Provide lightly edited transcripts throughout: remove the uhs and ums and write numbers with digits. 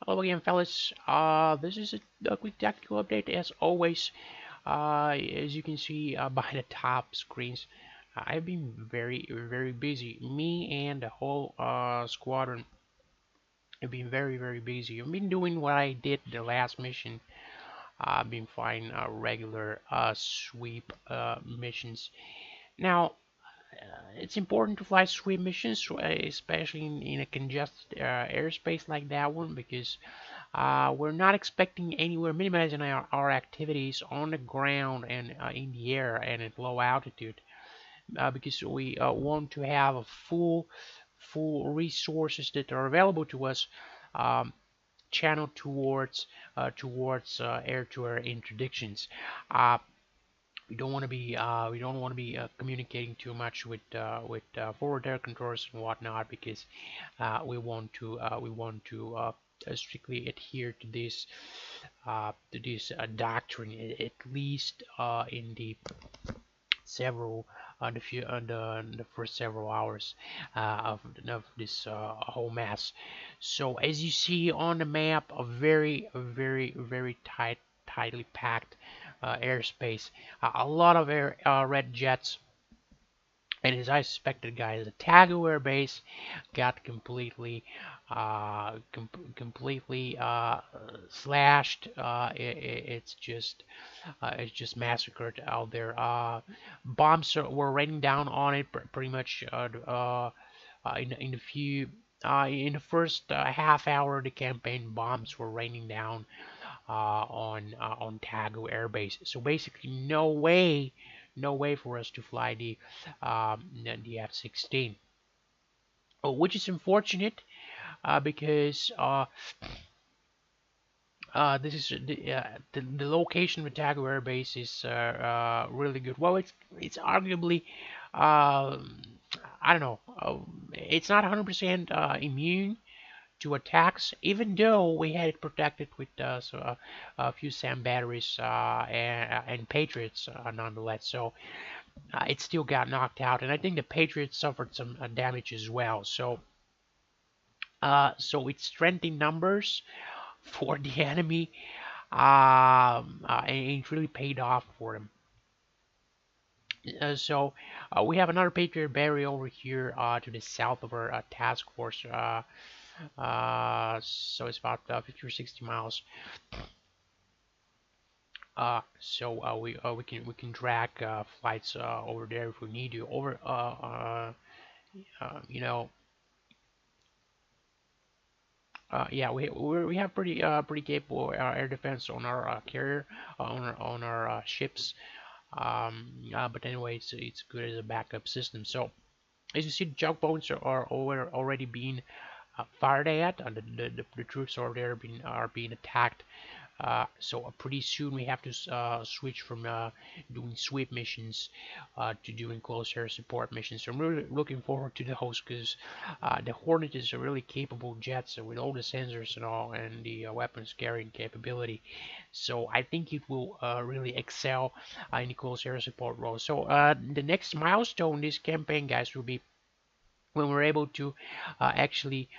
Hello again, fellas. This is a quick tactical update as always. As you can see by the top screens, I've been very busy. Me and the whole squadron have been very busy. I've been doing what I did the last mission. I've been flying regular sweep missions. Now, it's important to fly sweep missions, especially in a congested airspace like that one, because we're not expecting anywhere minimizing our activities on the ground and in the air and at low altitude, because we want to have a full resources that are available to us, um, channeled towards air-to-air interdictions. Uh, we don't want to be communicating too much with forward air controllers and whatnot, because we want to strictly adhere to this doctrine, at least in the several the first several hours of this whole mess. So as you see on the map, a very tightly packed airspace, a lot of red jets. And as I suspected, guys, the Tagu Air Base got completely slashed. It's just massacred out there. Bombs were raining down on it pretty much in the first half hour of the campaign. Bombs were raining down on Tagu Air Base. So basically, no way for us to fly the F-16, which is unfortunate because this is the location of Tagu Air Base is really good. Well, it's arguably I don't know, it's not 100% immune to attacks, even though we had it protected with a few SAM batteries and Patriots nonetheless. So it still got knocked out, and I think the Patriots suffered some damage as well. So it's strength in numbers for the enemy, and it really paid off for them. So we have another Patriot barrier over here to the south of our task force. So it's about 50 or 60 miles. We can drag flights over there if we need to. You know, yeah, we have pretty capable air defense on our carrier, on our ships. But anyway, it's good as a backup system. So as you see, the junk bones are already being fired at, and the troops over there are being attacked. So pretty soon we have to switch from doing sweep missions to doing close air support missions. So I'm really looking forward to those, because the Hornet is a really capable jet, so with all the sensors and all, and the weapons carrying capability. So I think it will really excel in the close air support role. So the next milestone this campaign, guys, will be when we're able to actually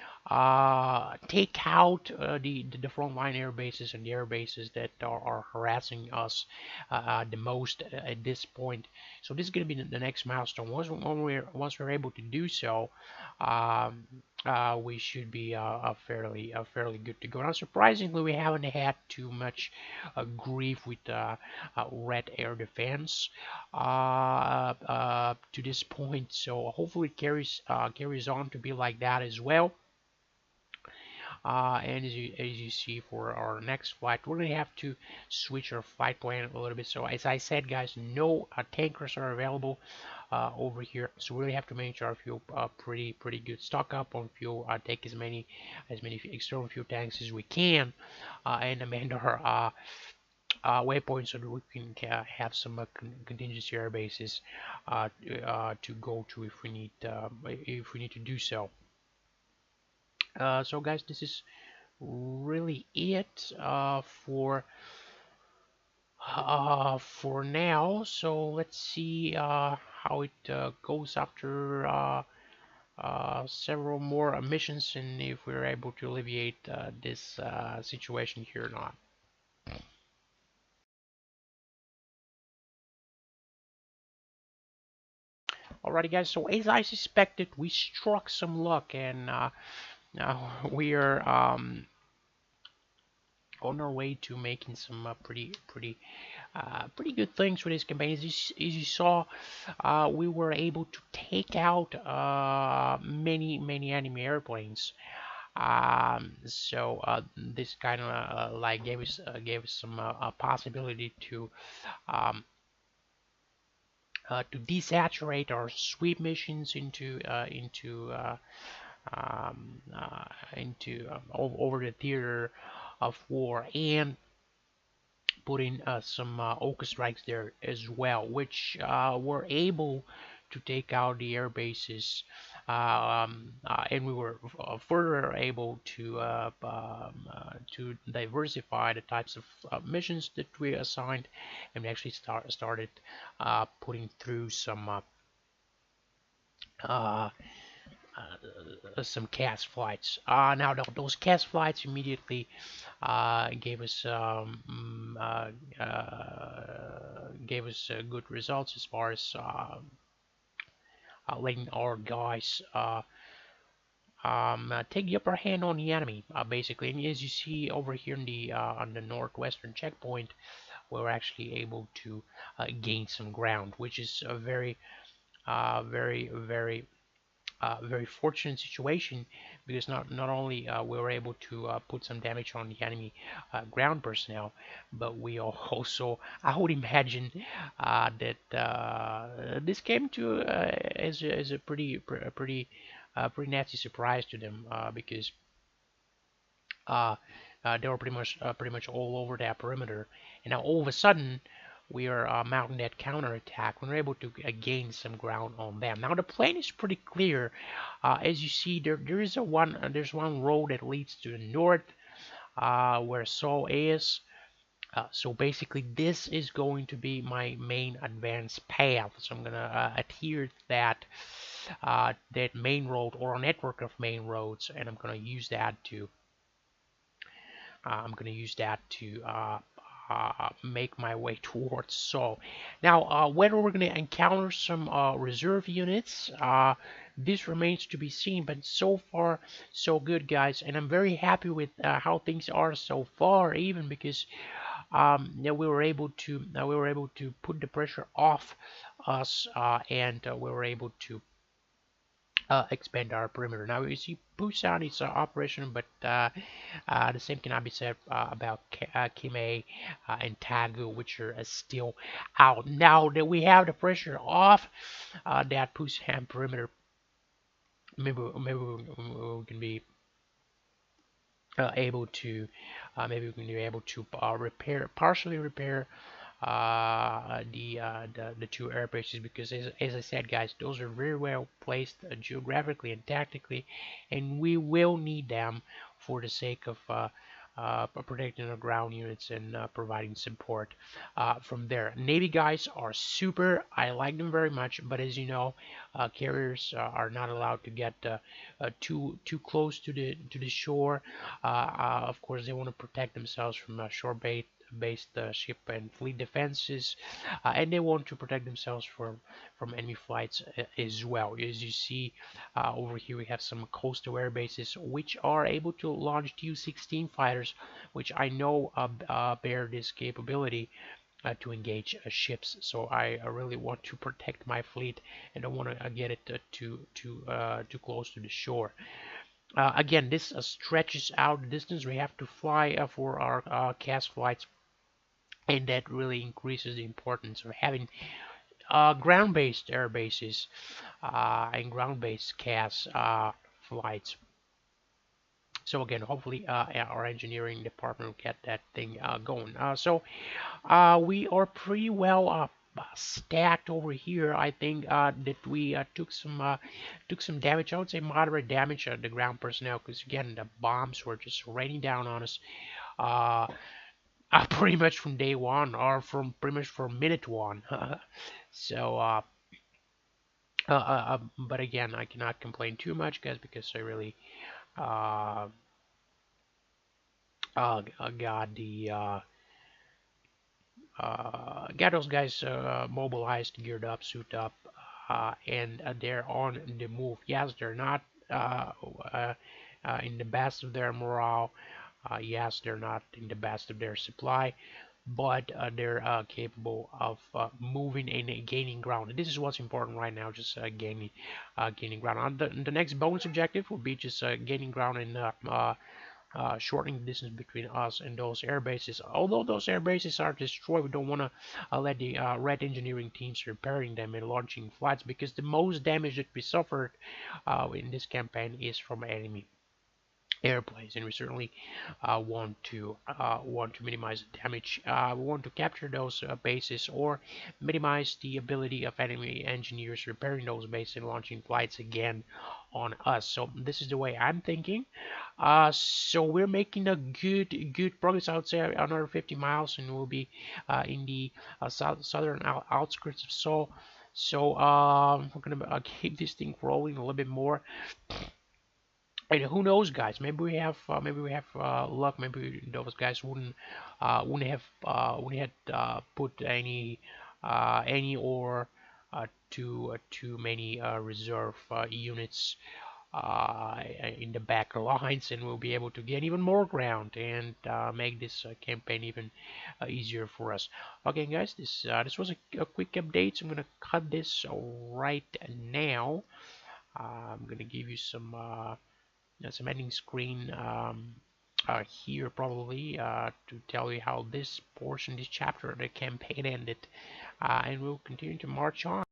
take out the frontline air bases and the air bases that are harassing us the most at this point. So this is going to be the next milestone. Once we're able to do so, um, we should be fairly good to go. Now, surprisingly, we haven't had too much grief with red air defense to this point. So hopefully it carries on to be like that as well. And as you see, for our next flight, we're gonna have to switch our flight plan a little bit. So as I said, guys, no tankers are available over here, so we really have to make sure our fuel pretty good. Stock up on fuel. Take as many external fuel tanks as we can, and amend our waypoints so that we can have some contingency air bases to go to if we need to do so. So guys, this is really it for now. So let's see how it goes after several more missions and if we're able to alleviate this situation here or not. Alrighty, guys. So as I suspected, we struck some luck, and now we are on our way to making some pretty good things with this campaign. As you saw, we were able to take out many enemy airplanes. So this kind of like gave us some possibility um, to desaturate our sweep missions over the theater of war and putting some Oka strikes there as well, which were able to take out the air bases, and we were further able to diversify the types of missions that we assigned, and we actually started putting through uh, some CAS flights. Now those CAS flights immediately gave us good results as far as letting our guys take the upper hand on the enemy, basically. And as you see over here in the on the northwestern checkpoint, we're actually able to gain some ground, which is a very fortunate situation because not only we were able to put some damage on the enemy ground personnel, but we also I would imagine that this came to as a pretty nasty surprise to them because uh, they were pretty much all over that perimeter, and now all of a sudden we are mounting that counter attack. We're able to gain some ground on them. Now the plane is pretty clear. As you see, there's one road that leads to the north where Seoul is. So basically, this is going to be my main advance path. So I'm gonna adhere to that main road or a network of main roads, and I'm gonna use that to make my way towards Seoul. Now, whether we're gonna encounter some reserve units, this remains to be seen. But so far, so good, guys, and I'm very happy with how things are so far. Even because yeah, we were able to put the pressure off us, and we were able to expand our perimeter. Now you see Busan is operational, but the same cannot be said about Kime and Tagu, which are still out. Now that we have the pressure off that Busan perimeter, maybe we can be able to partially repair the two air bases because as I said, guys, those are very well placed geographically and tactically, and we will need them for the sake of protecting our ground units and providing support from there. Navy guys are super. I like them very much, but as you know, carriers are not allowed to get too close to the shore. Of course, they want to protect themselves from shore-based ship and fleet defenses, and they want to protect themselves from enemy flights as well. As you see over here, we have some coastal air bases which are able to launch Tu-16 fighters, which I know bear this capability to engage ships. So I really want to protect my fleet and don't want to get it too close to the shore. Again, this stretches out the distance we have to fly for our CAS flights, and that really increases the importance of having ground-based air bases and ground-based CAS flights. So again, hopefully our engineering department will get that thing going. We are pretty well stacked over here. I think that we took some damage. I would say moderate damage on the ground personnel because again the bombs were just raining down on us. Uh, pretty much from day one or from pretty much from minute one. So But again, I cannot complain too much, guys, because I really uh, got the got those guys mobilized, geared up, suited up, and they're on the move. Yes, they're not uh, uh, in the best of their morale. Yes, they're not in the best of their supply, but they're capable of moving and gaining ground. And this is what's important right now, just gaining ground. The next bonus objective will be just gaining ground and shortening the distance between us and those air bases. Although those air bases are destroyed, we don't want to let the red engineering teams repairing them and launching flights, because the most damage that we suffered in this campaign is from enemy airplanes, and we certainly want to minimize the damage. We want to capture those bases or minimize the ability of enemy engineers repairing those bases and launching flights again on us. So this is the way I'm thinking. So we're making a good progress. I would say another 50 miles, and we'll be in the southern outskirts of Seoul. So we're gonna keep this thing rolling a little bit more. And who knows, guys? Maybe we have luck. Maybe those guys wouldn't have put any or too many reserve units in the back lines, and we'll be able to gain even more ground and make this campaign even easier for us. Okay, guys, this was a quick update. So I'm gonna cut this right now. I'm gonna give you some ending screen here probably to tell you how this chapter of the campaign ended, and we'll continue to march on.